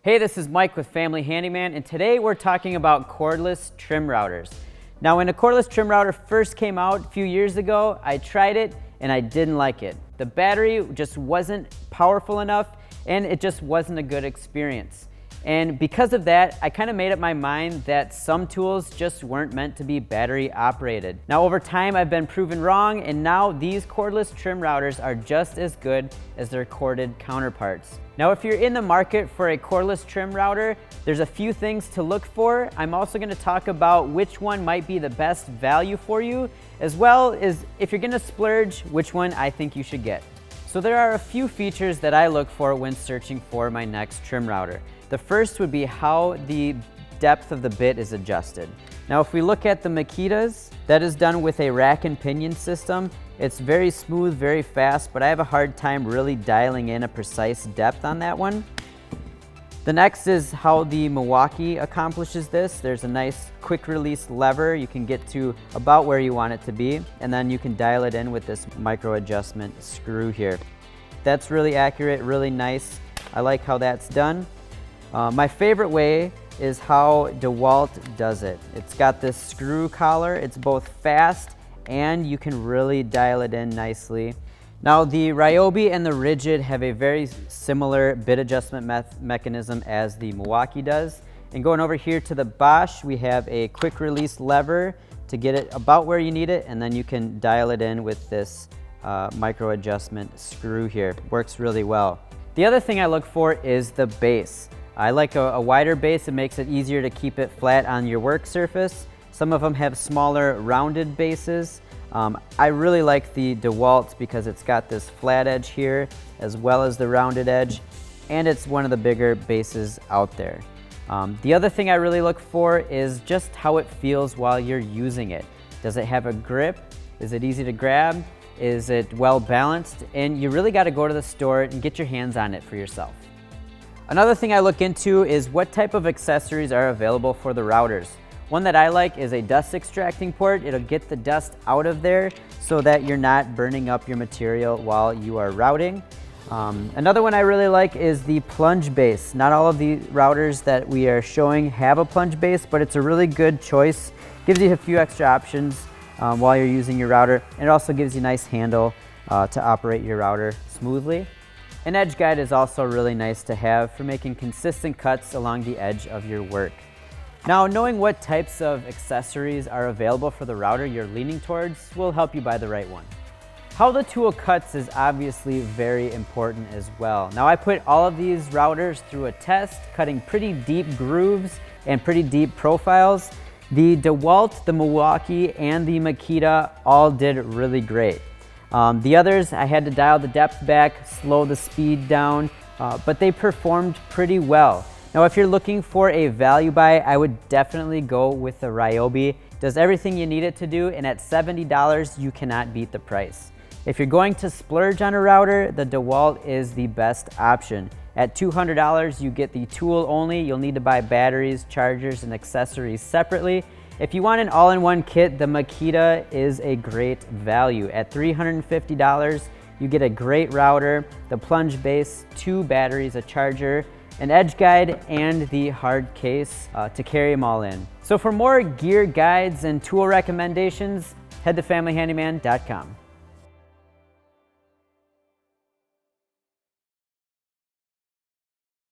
Hey, this is Mike with Family Handyman, and today we're talking about cordless trim routers. Now, when a cordless trim router first came out a few years ago, I tried it and I didn't like it. The battery just wasn't powerful enough and it just wasn't a good experience. And because of that, I kind of made up my mind that some tools just weren't meant to be battery operated. Now, over time, I've been proven wrong, and now these cordless trim routers are just as good as their corded counterparts. Now, if you're in the market for a cordless trim router, there's a few things to look for. I'm also going to talk about which one might be the best value for you, as well as if you're going to splurge, which one I think you should get. So there are a few features that I look for when searching for my next trim router. The first would be how the depth of the bit is adjusted. Now, if we look at the Makitas, that is done with a rack and pinion system. It's very smooth, very fast, but I have a hard time really dialing in a precise depth on that one. The next is how the Milwaukee accomplishes this. There's a nice quick release lever. You can get to about where you want it to be, and then you can dial it in with this micro adjustment screw here. That's really accurate, really nice. I like how that's done. My favorite way is how DeWalt does it. It's got this screw collar. It's both fast and you can really dial it in nicely. Now, the Ryobi and the Rigid have a very similar bit adjustment mechanism as the Milwaukee does. And going over here to the Bosch, we have a quick release lever to get it about where you need it, and then you can dial it in with this micro adjustment screw here. Works really well. The other thing I look for is the base. I like a wider base. It makes it easier to keep it flat on your work surface. Some of them have smaller rounded bases. I really like the DeWalt because it's got this flat edge here as well as the rounded edge, and it's one of the bigger bases out there. The other thing I really look for is just how it feels while you're using it. Does it have a grip? Is it easy to grab? Is it well balanced? And you really got to go to the store and get your hands on it for yourself. Another thing I look into is what type of accessories are available for the routers. One that I like is a dust extracting port. It'll get the dust out of there so that you're not burning up your material while you are routing. Another one I really like is the plunge base. Not all of the routers that we are showing have a plunge base, but it's a really good choice. Gives you a few extra options while you're using your router, and it also gives you a nice handle to operate your router smoothly. An edge guide is also really nice to have for making consistent cuts along the edge of your work. Now, knowing what types of accessories are available for the router you're leaning towards will help you buy the right one. How the tool cuts is obviously very important as well. Now, I put all of these routers through a test, cutting pretty deep grooves and pretty deep profiles. The DeWalt, the Milwaukee, and the Makita all did really great. The others, I had to dial the depth back, slow the speed down, but they performed pretty well. Now, if you're looking for a value buy, I would definitely go with the Ryobi. Does everything you need it to do, and at $70, you cannot beat the price. If you're going to splurge on a router, the DeWalt is the best option. At $200, you get the tool only. You'll need to buy batteries, chargers, and accessories separately. If you want an all-in-one kit, the Makita is a great value. At $350, you get a great router, the plunge base, 2 batteries, a charger, an edge guide, and the hard case to carry them all in. So for more gear guides and tool recommendations, head to familyhandyman.com.